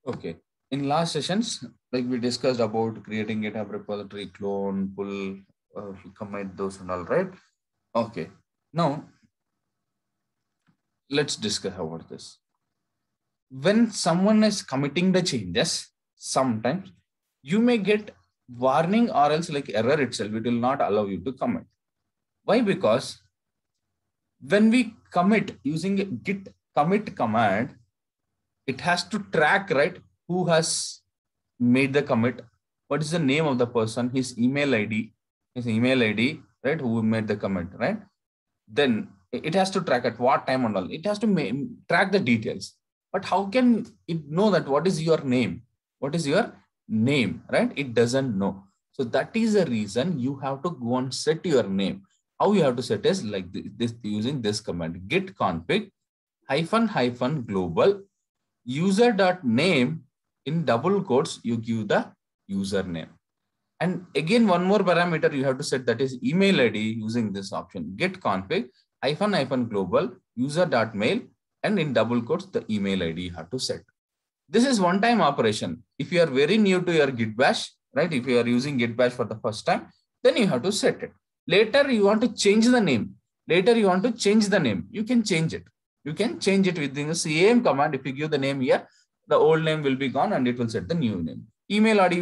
Okay. In last sessions, like we discussed about creating GitHub repository, clone, pull, commit those and all, right? Okay. Now let's discuss about this. When someone is committing the changes, sometimes you may get warning or else like error itself. It will not allow you to commit. Why? Because when we commit using git commit command, it has to track, right, who has made the commit, what is the name of the person, his email id, right, who made the commit, right? Then it has to track at what time and all. It has to track the details. But how can it know that what is your name? What is your name, right? It doesn't know. So that is the reason you have to go and set your name. How you have to set is like this using this command, git config -- global user.name, in double quotes you give the username. And again, one more parameter you have to set, that is email ID, using this option, git config -- global user.mail, and in double quotes the email ID you have to set. This is one time operation. If you are very new to your git bash, right, if you are using git bash for the first time, then you have to set it. Later you want to change the name. You can change it. You can change it within the same command. If you give the name here, the old name will be gone and it will set the new name. Email ID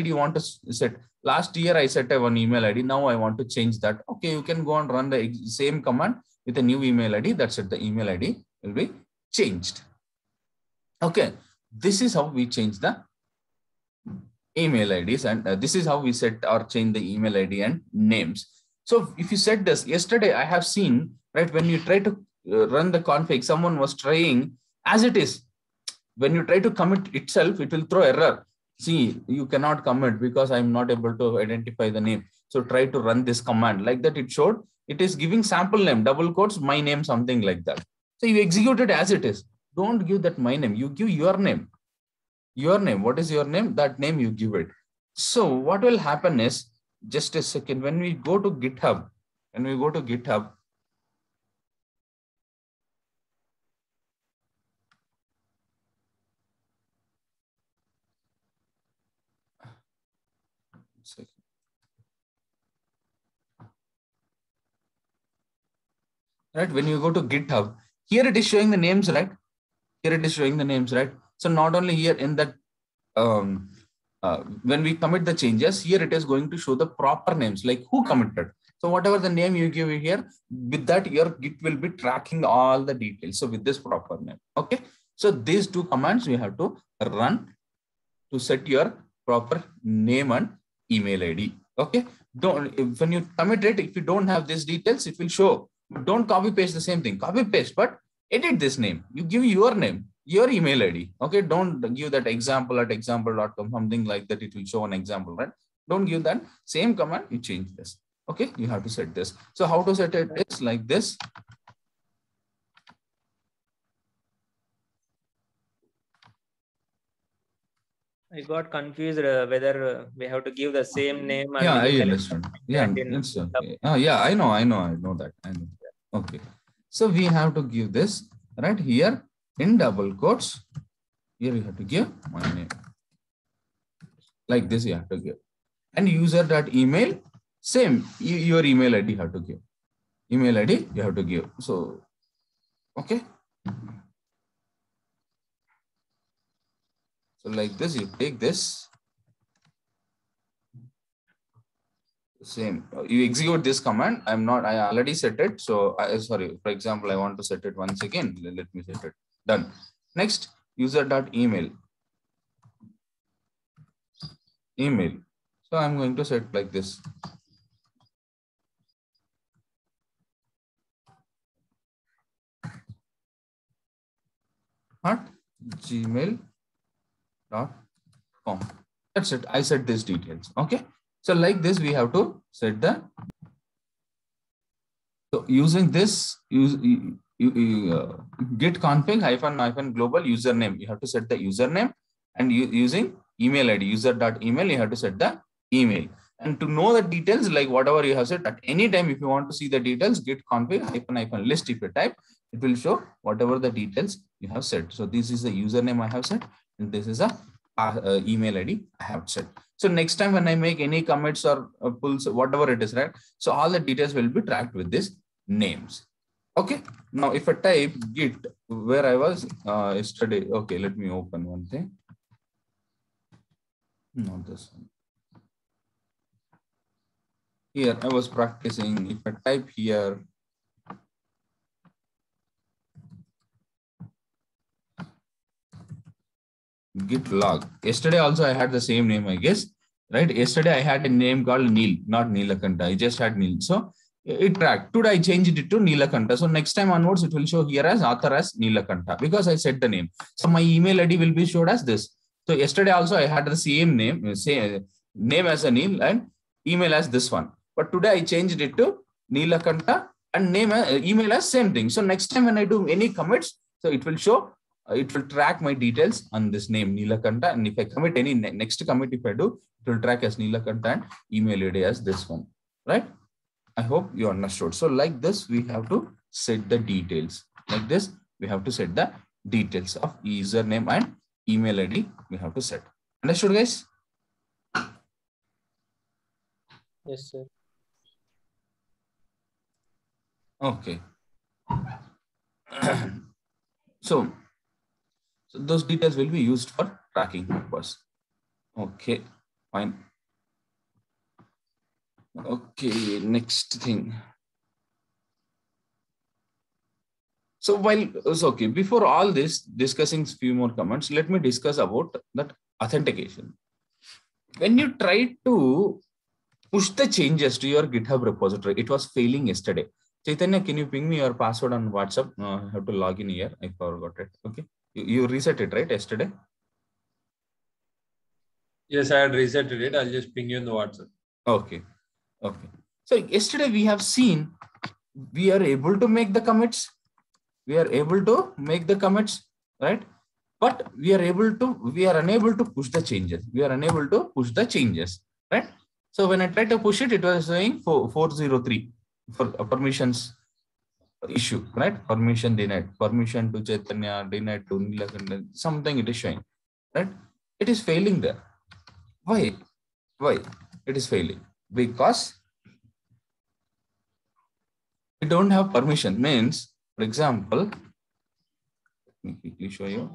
you want to set. Last year I set one email ID. Now I want to change that. Okay, you can go and run the same command with a new email ID. That's it. The email ID will be changed. Okay, this is how we change the email IDs, and this is how we set or change the email ID and names. So if you set this, yesterday I have seen, right, when you try to run the config, someone was trying as it is. When you try to commit itself, it will throw error. See, you cannot commit because I'm not able to identify the name. So try to run this command like that. It showed it is giving sample name, double quotes, my name, something like that. So you execute it as it is. Don't give that my name. You give your name. Your name. What is your name? That name you give it. So what will happen is, just a second, when we go to GitHub, right, when you go to GitHub, here it is showing the names, right? So not only here in that, when we commit the changes, here it is going to show the proper names, like who committed. So whatever the name you give here, with that your Git will be tracking all the details. So with this proper name, okay. So these two commands you have to run to set your proper name and email ID. Okay. When you commit it, if you don't have these details, it will show. Don't copy paste the same thing. Copy paste, but edit this name. You give your name, your email ID. Okay. Don't give that example at example.com, something like that. It will show an example, right? Don't give that same command. You change this. Okay. You have to set this. So how to set it is like this. I got confused whether we have to give the same name. And yeah, I understand. Yeah, it's okay. Yeah, I know that. Okay. So we have to give this right here in double quotes. Here you have to give my name. Like this you have to give. And user.email, same, your email ID you have to give. Email ID you have to give. So, okay. So like this, you take this. Same, you execute this command. I already set it. So sorry, for example, I want to set it once again. Let me set it. Done. Next, user.email. Email. So I'm going to set like this. At gmail.com. That's it. I set these details. Okay. So like this, we have to set the. So using this, git config -- global username. You have to set the username, and using email ID, user.email, you have to set the email. And to know the details, like whatever you have set at any time, if you want to see the details, git config -- list, if you type, it will show whatever the details you have set. So this is the username I have set, and this is a email ID I have set. So next time when I make any commits or pulls, whatever it is, right? So all the details will be tracked with these names. Okay. Now if I type git where I was yesterday, okay, let me open one thing. Not this one. Here I was practicing. If I type here, git log. Yesterday also I had the same name, I guess, right? Yesterday I had a name called Neil, not Neelakanta. I just had Neil. So it tracked. Today I changed it to Neelakanta. So next time onwards, it will show here as author as Neelakanta because I set the name. So my email ID will be showed as this. So yesterday also I had the same name, same name as a Neil and email as this one. But today I changed it to Neelakanta and name email as same thing. So next time when I do any commits, so it will show. It will track my details on this name Neelakanta, and if I commit any next commit, if I do, it will track as Neelakanta and email ID as this one, right? I hope you understood. So like this, we have to set the details. Like this, we have to set the details of username and email ID. We have to set. Understood, guys? Yes, sir. Okay. So those details will be used for tracking purpose. Okay, fine. Okay, next thing. So okay, before all this, discussing few more comments, let me discuss about that authentication. When you try to push the changes to your GitHub repository, it was failing yesterday. Chaitanya, can you ping me your password on WhatsApp? I have to log in here. I forgot it. Okay. You reset it, right, yesterday? Yes, I had resetted it. I'll just ping you in the WhatsApp. Okay. Okay. So yesterday we have seen we are able to make the commits. We are able to make the commits, right? But we are unable to push the changes. We are unable to push the changes, right? So when I tried to push it, it was saying 403 for permissions issue, right? Permission denied, permission to Chaitanya denied to Neelakanta, something it is showing, right? It is failing there. Why? Why it is failing? Because we don't have permission. Means, for example, let me quickly show you.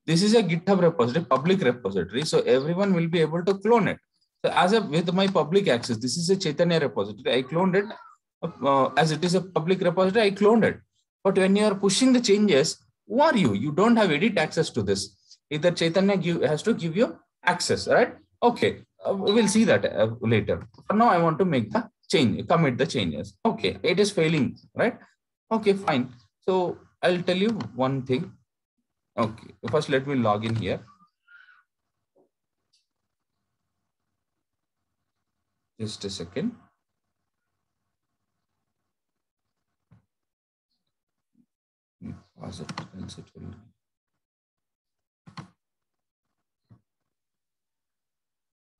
This is a GitHub repository, public repository. So everyone will be able to clone it. So with my public access, this is a Chaitanya repository. I cloned it. As it is a public repository, I cloned it. But when you are pushing the changes, who are you? You don't have edit access to this. Either Chaitanya has to give you access, right? Okay, we'll see that later. For now, I want to make the change, commit the changes. Okay, it is failing, right? Okay, fine. So I'll tell you one thing. Okay, first let me log in here. Just a second. Pause it, else it will.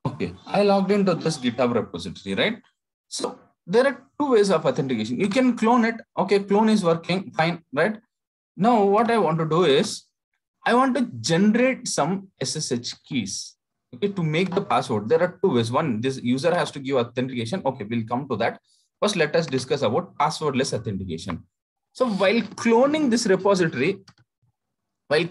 Okay, I logged into this GitHub repository, right? So there are two ways of authentication. You can clone it. Okay, clone is working fine, right? Now what I want to do is I want to generate some SSH keys. Okay, to make the password. There are two ways. One, this user has to give authentication. Okay, we'll come to that. First, let us discuss about passwordless authentication. So while cloning this repository, I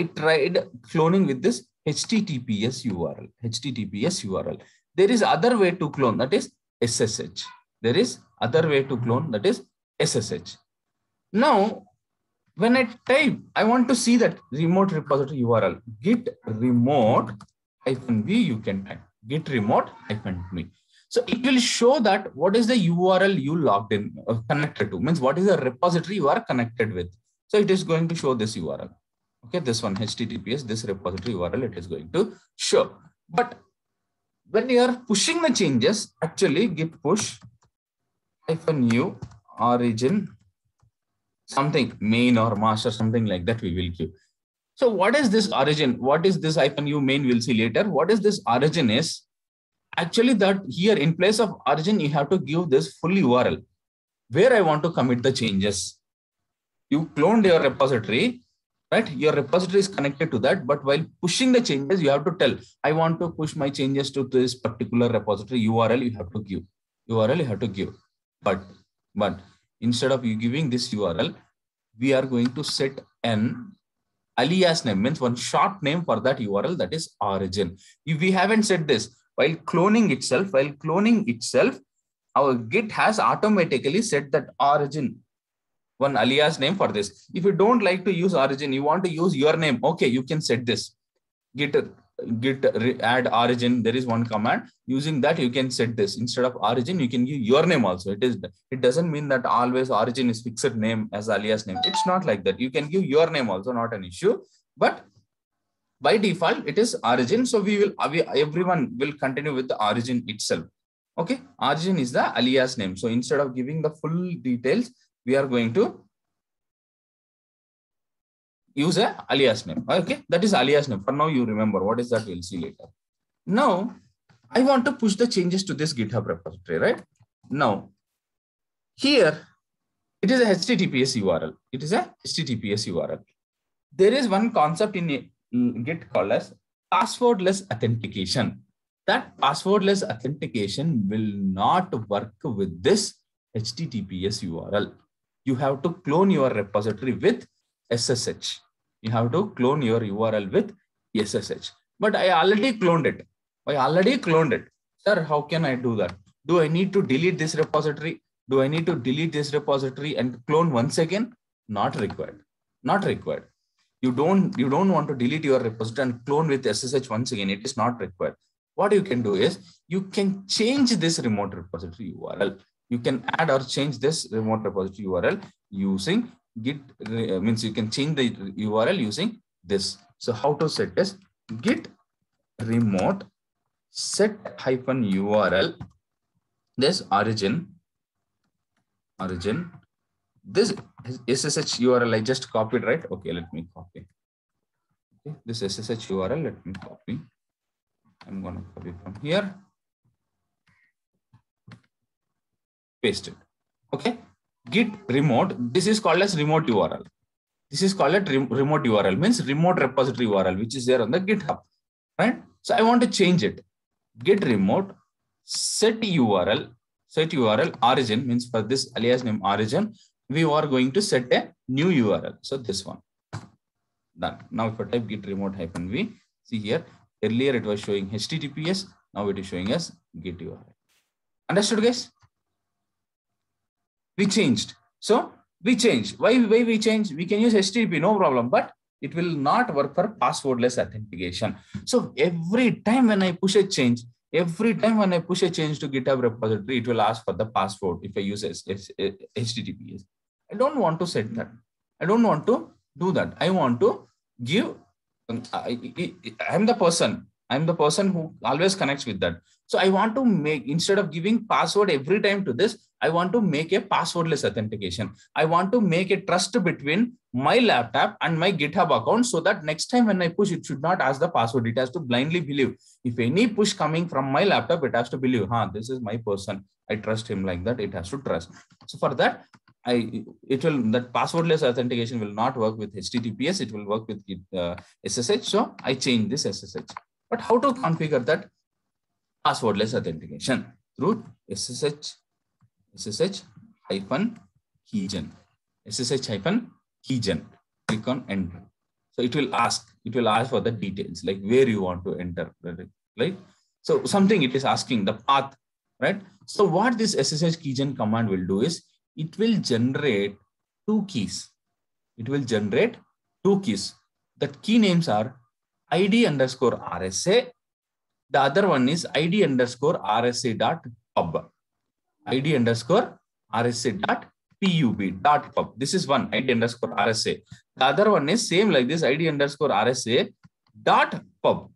tried cloning with this HTTPS URL. There is other way to clone, that is SSH. SSH. Now, when I type, I want to see that remote repository URL, git remote -v, you can type git remote -v. So it will show that what is the URL you logged in, connected to, means what is the repository you are connected with. So it is going to show this URL. Okay, this one, HTTPS, this repository URL, it is going to show. But when you are pushing the changes, actually git push -u origin, something main or master, something like that we will give. So what is this origin? What is this -u main? We'll see later. What is this origin is? Actually, that here in place of origin, you have to give this full URL where I want to commit the changes. You cloned your repository. right? Your repository is connected to that, but while pushing the changes, you have to tell, I want to push my changes to this particular repository. URL you have to give. URL you have to give. But instead of you giving this URL, we are going to set an alias name, means one short name for that URL, that is origin. If we haven't set this, while cloning itself, our Git has automatically set that origin, one alias name for this. If you don't like to use origin, you want to use your name, okay, you can set this. Git add origin. There is one command. Using that, you can set this. Instead of origin, you can give your name also. It doesn't mean that always origin is fixed name as alias name. It's not like that. You can give your name also, not an issue. But by default, it is origin. So everyone will continue with the origin itself. Okay, origin is the alias name. So instead of giving the full details, we are going to use a alias name. Okay, that is alias name. For now, you remember what is that, we'll see later. Now, I want to push the changes to this GitHub repository, right? Now, here, it is a HTTPS URL. It is a HTTPS URL. There is one concept in Git called as passwordless authentication. That passwordless authentication will not work with this HTTPS URL. You have to clone your repository with SSH. You have to clone your URL with SSH. But I already cloned it. Sir, how can I do that? Do I need to delete this repository? Do I need to delete this repository and clone once again? Not required. Not required. You don't want to delete your repository and clone with SSH once again. It is not required. What you can do is you can change this remote repository URL. You can add or change this remote repository URL using Git, means you can change the URL using this. So how to set this? Git remote set -URL, this origin, this SSH URL I just copied, right? Okay, let me copy. Okay, this SSH URL, let me copy. I'm going to copy from here. Paste it. Okay. Git remote. This is called as remote URL. This is called a remote URL, means remote repository URL, which is there on the GitHub, right? So I want to change it. Git remote set URL origin, means for this alias name origin, we are going to set a new URL. So this one. Done. Now if I type git remote -v, see here, earlier it was showing HTTPS. Now it is showing as git URL. Understood, guys? We changed. So we changed. Why we changed? We can use HTTP, no problem, but it will not work for passwordless authentication. So every time when I push a change, to GitHub repository, it will ask for the password if I use HTTPS. I don't want to set that. I don't want to do that. I want to give, I'm the person who always connects with that. So I want to make, instead of giving password every time to this, I want to make a passwordless authentication. I want to make a trust between my laptop and my GitHub account, so that next time when I push, it should not ask the password. It has to blindly believe. If any push coming from my laptop, it has to believe, this is my person. I trust him, like that. It has to trust. So for that, that passwordless authentication will not work with HTTPS. It will work with SSH. So I change this SSH. But how to configure that passwordless authentication? Through SSH -keygen. SSH-keygen. Click on enter. So it will ask for the details, like where you want to enter, right? So something it is asking the path, right? So what this SSH-keygen command will do is it will generate two keys. The key names are ID_RSA. The other one is ID_RSA.pub. ID_RSA.pub. This is one, ID_RSA. The other one is same like this, ID_RSA.pub.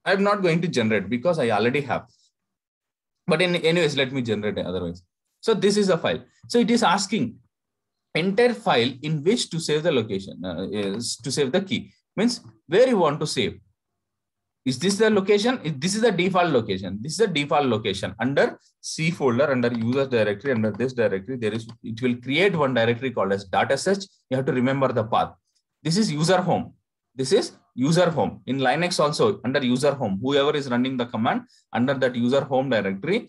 I'm not going to generate because I already have. But anyways, let me generate it otherwise. So this is a file. So it is asking enter file in which to save the location, to save the key. Means where you want to save. Is this the location? This is the default location. This is the default location under C folder, under users directory, under this directory. It will create one directory called as datash. You have to remember the path. This is user home. This is user home. In Linux also, under user home, whoever is running the command under that user home directory,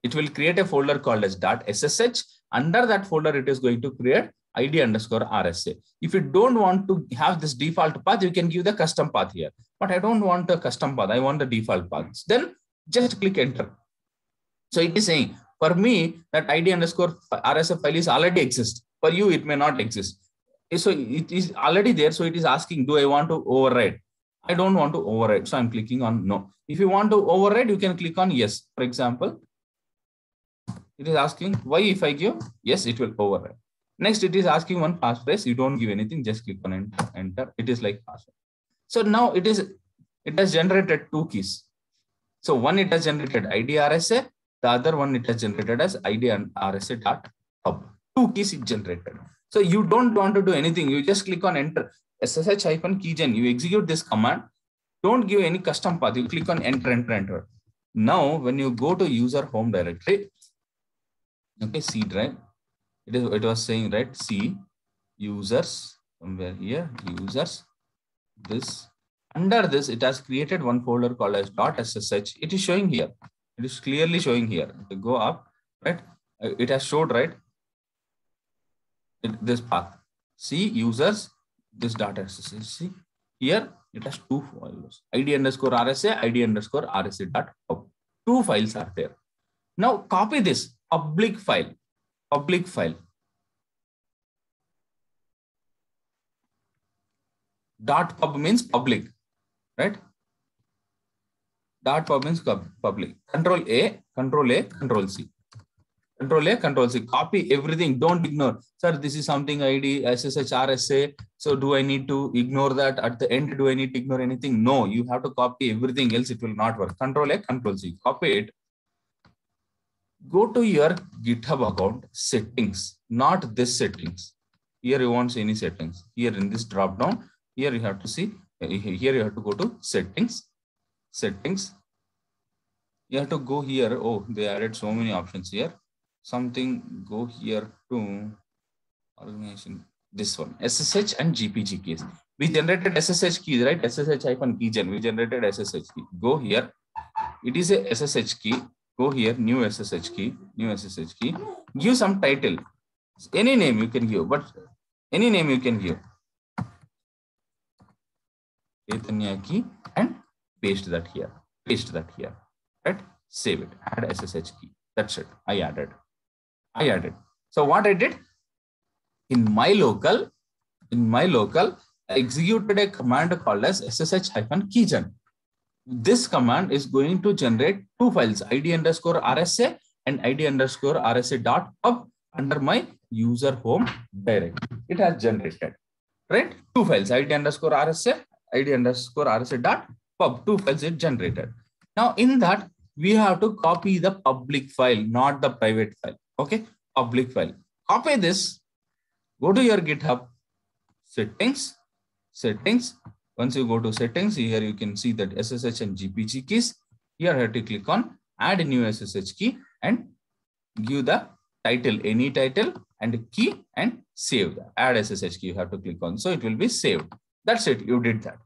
it will create a folder called as .ssh. Under that folder, it is going to create ID_RSA. If you don't want to have this default path, you can give the custom path here. But I don't want a custom path. I want the default path. Then just click enter. So it is saying, for me, that ID_RSA file is already exist. For you, it may not exist. So it is already there. So it is asking, do I want to override? I don't want to override. So I'm clicking on no. If you want to override, you can click on yes. For example, it is asking why if I give yes, it will override. Next, it is asking one passphrase. You don't give anything, just click on enter. It is like password. So now it has generated two keys. So one, it has generated ID_RSA. The other one, it has generated as ID_RSA.pub. Two keys it generated. So you don't want to do anything. You just click on enter. SSH-keygen. You execute this command. Don't give any custom path. You click on enter, enter, enter. Now, when you go to user home directory, okay, C drive. It was saying, right? C users, somewhere here, users. This under this, it has created one folder called as .ssh. It is showing here. It is clearly showing here. You go up, right? It has showed, right? This path. C users, this .ssh. See here, it has two files. ID_RSA, ID_RSA.pub. Two files are there. Now copy this public file. Public file. .pub means public, right? .pub means public. Control A, Control C. Control A, Control C. Copy everything. Don't ignore. Sir, this is something ID, SSH, RSA. So do I need to ignore that? At the end, do I need to ignore anything? No, you have to copy everything, else it will not work. Control A, Control C. Copy it. Go to your GitHub account settings, not this settings. Here you won't see any settings. Here in this drop down, here you have to see, here you have to go to settings, settings. You have to go here. Oh, they added so many options here. Something, go here to organization. This one, SSH and GPG keys. We generated SSH keys, right? SSH-keygen. We generated SSH key. Go here. It is a SSH key. Go here, new SSH key, give some title, any name you can give, but any name you can give. Chaitanya key and paste that here, right? Save it, add SSH key. That's it. I added. So what I did in my local, I executed a command called as SSH-keygen. This command is going to generate two files, ID_RSA and ID_RSA.pub under my user home directory. It has generated, right? Two files, ID_RSA, ID_RSA.pub. Two files it generated. Now in that, we have to copy the public file, not the private file. Okay, public file. Copy this. Go to your GitHub settings. Once you go to settings, here you can see that SSH and GPG keys. Here you have to click on add a new SSH key and give the title, any title and key and save that. Add SSH key you have to click on. So it will be saved. That's it. You did that.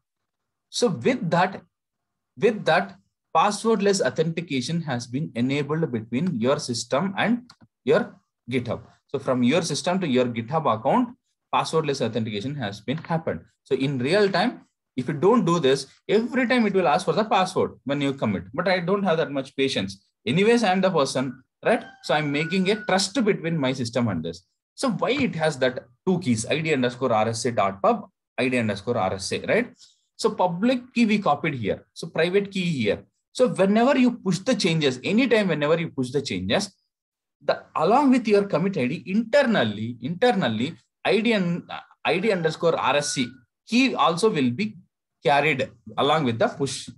So with that, passwordless authentication has been enabled between your system and your GitHub. So from your system to your GitHub account, passwordless authentication has been happened. So in real time, if you don't do this, every time it will ask for the password when you commit. But I don't have that much patience. Anyways, I'm the person, right? So I'm making a trust between my system and this. So why it has that two keys, ID_RSA.pub, ID_RSA, right? So public key we copied here. So private key here. So whenever you push the changes, anytime whenever you push the changes, along with your commit ID, internally ID_RSA key also will be carried along with the push.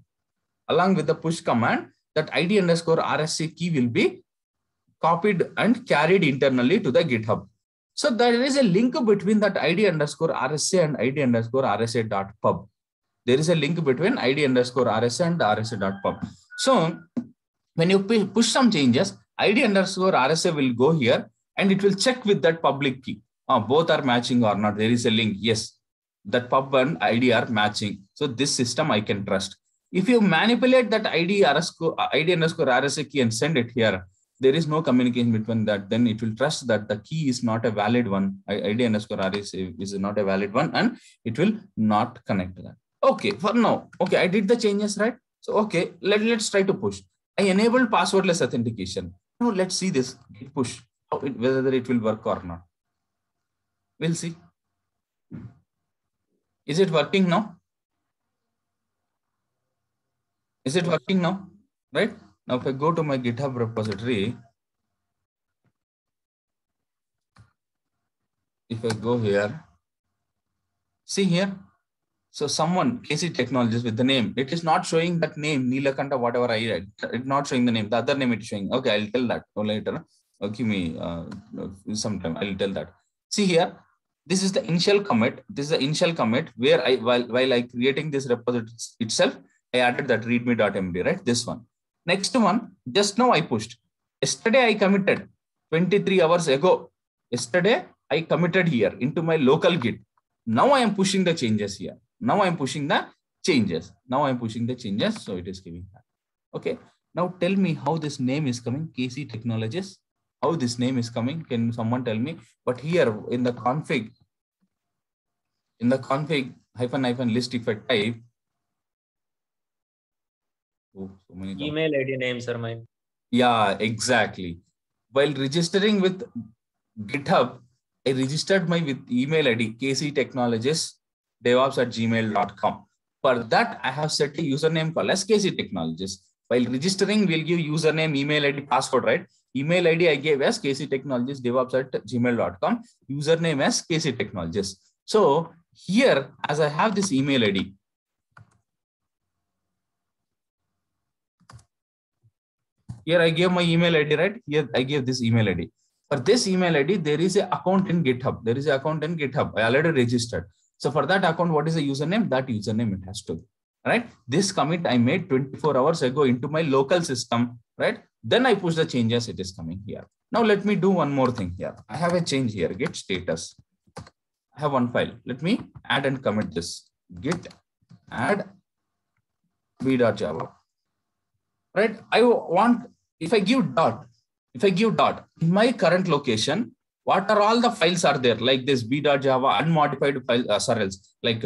Along with the push command, that ID_RSA key will be copied and carried internally to the GitHub. So there is a link between that ID_RSA and ID_RSA.pub. There is a link between ID_RSA and RSA.pub. So when you push some changes, ID_RSA will go here and it will check with that public key. Both are matching or not. There is a link. Yes. that pub and ID are matching. So this system I can trust. If you manipulate that ID underscore RSA key and send it here, there is no communication between that. Then it will trust that the key is not a valid one. ID underscore RSA is not a valid one, and it will not connect to that. Okay, for now, okay, I did the changes, right? So okay, let's try to push. I enabled passwordless authentication. Now let's see this git push, whether it will work or not. We'll see. Is it working now? Is it working now? Right? Now, if I go to my GitHub repository, if I go here, see here. So someone, KC Technologies with the name, it is not showing that name, Neelakanta, whatever I read. It's not showing the name. The other name it is showing. Okay, I'll tell that later. Give me some time. I'll tell that. See here. This is the initial commit. This is the initial commit where I while I creating this repository itself, I added that readme.md, right? This one. Next one, just now I pushed. Yesterday I committed 23 hours ago. Yesterday I committed here into my local Git. Now I am pushing the changes here. Now I am pushing the changes. So it is giving that. Okay. Now tell me how this name is coming. KC Technologies. How this name is coming? Can someone tell me? But here in the config -- list, if I type, oh, so many email ID names are mine. Yeah, exactly. While registering with GitHub, I registered my with email ID kctechnologies.devops@gmail.com. For that, I have set a username called as KC Technologies. While registering, we'll give username, email ID, password, right? Email ID I gave as kctechnologiesdevops@gmail.com. Username as KC Technologies. So here, as I have this email ID, here I gave my email ID, right? Here I gave this email ID. For this email ID, there is an account in GitHub. I already registered. So for that account, what is the username? That username it has to be, right? This commit I made 24 hours ago into my local system, right? Then I push the changes, it is coming here. Now let me do one more thing here. I have a change here, git status. I have one file. Let me add and commit this. Git add b.java. Right? I want, if I give dot in my current location, what are all the files are there? Like this b.java, unmodified files, like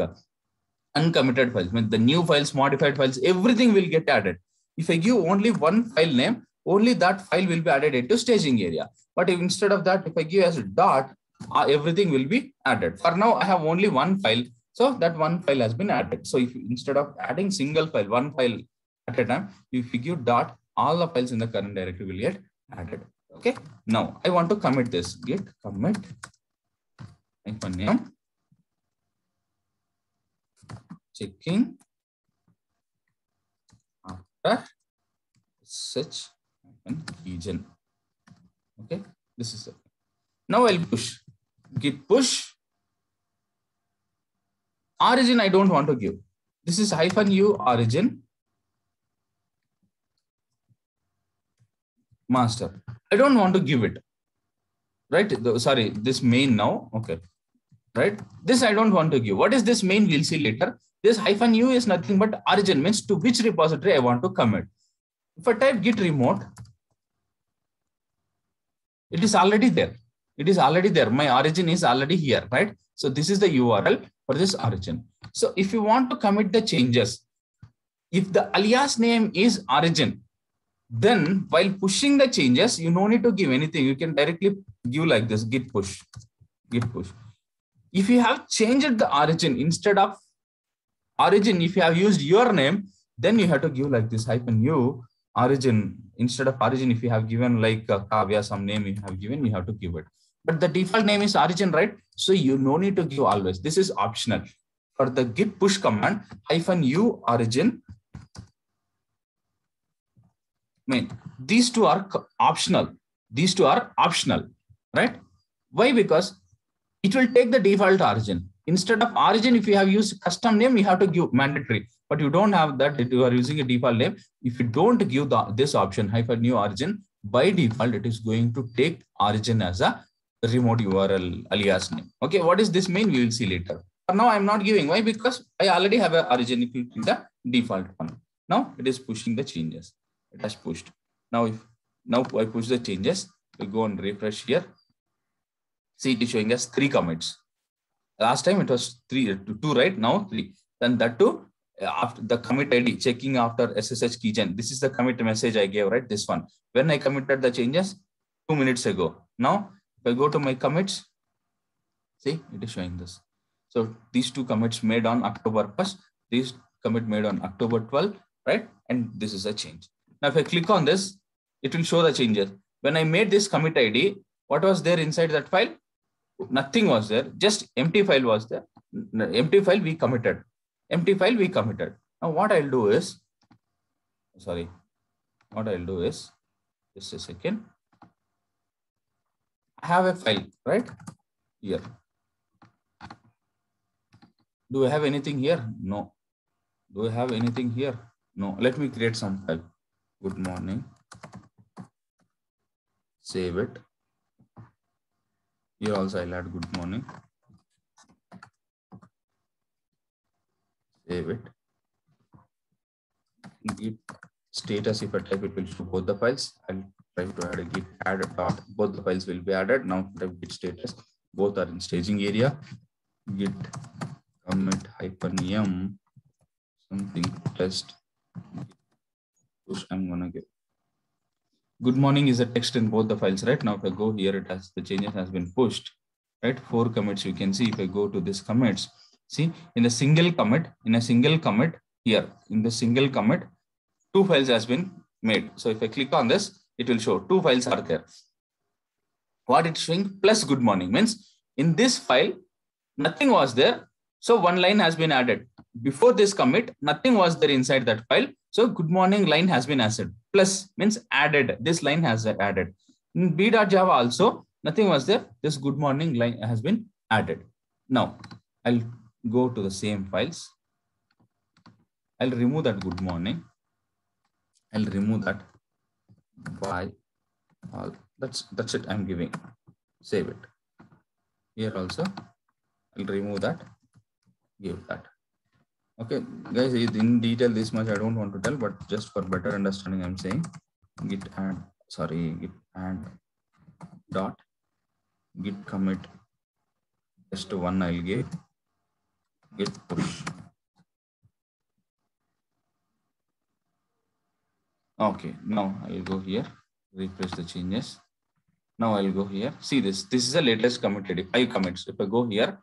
uncommitted files, I mean, the new files, modified files, everything will get added. If I give only one file name, only that file will be added into staging area. But if instead of that, if I give as dot, everything will be added. For now, I have only one file. So that one file has been added. So if instead of adding single file, one file at a time, if you give dot, all the files in the current directory will get added. Okay. Now I want to commit this. Git commit name checking after such region. Okay. This is it. Now I'll push. Git push. Origin I don't want to give. This is -u origin master. I don't want to give it. Right? Sorry, this main now. Okay. Right? This I don't want to give. What is this main? We'll see later. This -u is nothing but origin, means to which repository I want to commit. If I type git remote, it is already there. It is already there. My origin is already here, right? So this is the URL for this origin. So if you want to commit the changes, if the alias name is origin, then while pushing the changes, you no need to give anything. You can directly give like this, git push. If you have changed the origin, instead of origin, if you have used your name, then you have to give like this -u origin. Instead of origin, if you have given like Kavya, some name you have given, you have to give it. But the default name is origin, right? So you no need to give always. This is optional. For the git push command, -u origin. These two are optional. Right? Why? Because it will take the default origin. Instead of origin, if you have used custom name, you have to give mandatory. But you don't have that. If you are using a default name, if you don't give this option -u origin, by default, it is going to take origin as a remote URL alias name. Okay, what is this mean? We will see later. For now, I'm not giving. Why? Because I already have a origin in the default one. Now it is pushing the changes. It has pushed. Now I push the changes, we go and refresh here. See, it is showing us 3 commits. Last time it was 2, right? Now 3. Then that too, after the commit ID, checking after SSH keygen. This is the commit message I gave, right? This one. When I committed the changes 2 minutes ago. Now, if I go to my commits, see, it is showing this. So these 2 commits made on October 1st, these commit made on October 12th, right? And this is a change. Now, if I click on this, it will show the changes. When I made this commit ID, what was there inside that file? Nothing was there, just empty file was there. Empty file we committed. Empty file we committed. Now what I'll do is, just a second. I have a file right here. Do I have anything here? No. Do I have anything here? No. Let me create some file. Good morning. Save it. Here also I'll add good morning. Save it. Git status, if I type it will show both the files. I'll try to add a git add dot. Both the files will be added. Now type git status. Both are in staging area. Git commit -m something test push. I'm gonna get good morning is a text in both the files, right? Now if I go here, it has the changes has been pushed, right? 4 commits you can see. If I go to this commits, see in a single commit here, in the single commit 2 files has been made. So if I click on this, it will show 2 files are there. What it's showing plus good morning means in this file nothing was there, so 1 line has been added. Before this commit, nothing was there inside that file, so good morning line has been added. Plus means added, this line has added. In b.java also nothing was there, this good morning line has been added. Now I'll go to the same files. I'll remove that good morning. I'll remove that by all. That's it. I'm giving. Save it. Here also I'll remove that. Give that. Okay, guys. In detail, this much I don't want to tell, but just for better understanding, I'm saying git add dot git commit just 1 I'll give git push. Okay, now I'll go here, refresh the changes. Now I'll go here. See this. This is the latest commit ID, 5 commits. If I go here,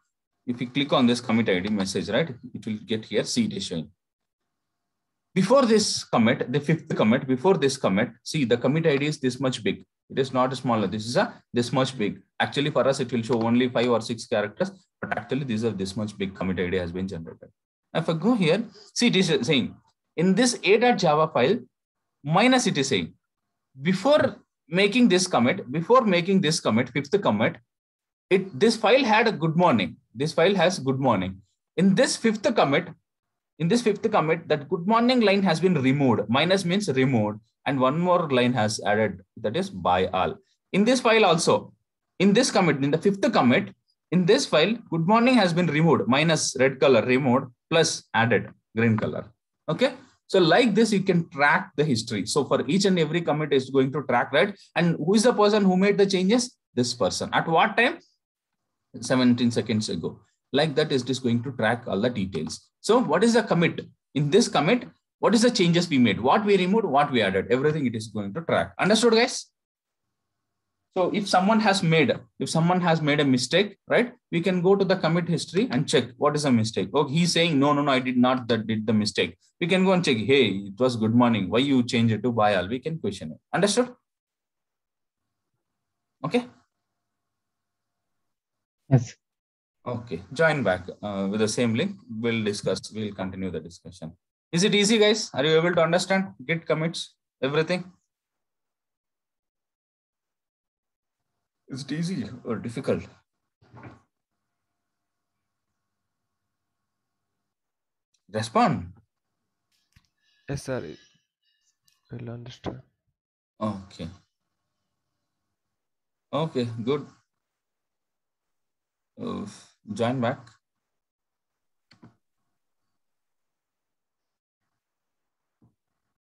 if you click on this commit ID message, right, it will get here. See it is showing. Before this commit, the 5th commit, before this commit, see the commit ID is this much big. It is not smaller. This is this much big. Actually, for us, it will show only 5 or 6 characters, but actually, these are this much big commit ID has been generated. If I go here, see it is saying in this a.java file, minus it is saying before making this commit, 5th commit, this file had a good morning. This file has good morning. In this 5th commit, that good morning line has been removed. Minus means removed, and 1 more line has added, that is by all. In this file also, in this commit, in the 5th commit, in this file, good morning has been removed, minus red color removed, plus added green color. Okay. So like this, you can track the history. So for each and every commit is going to track, right? And who is the person who made the changes? This person. At what time? 17 seconds ago. Like that, is just going to track all the details. So what is the commit? In this commit, what is the changes we made? What we removed, what we added, everything it is going to track. Understood, guys? So if someone has made a mistake, right? We can go to the commit history and check what is a mistake. Oh, he's saying, no, I did not did the mistake. We can go and check, hey, it was good morning. Why you change it to by all? We can question it. Understood? Okay. Yes. Okay, join back with the same link. We'll continue the discussion. Is it easy, guys? Are you able to understand? Git commits, everything? Is it easy or difficult? Respond. Yes, sir. We'll understand. Okay. Okay, good. Join back.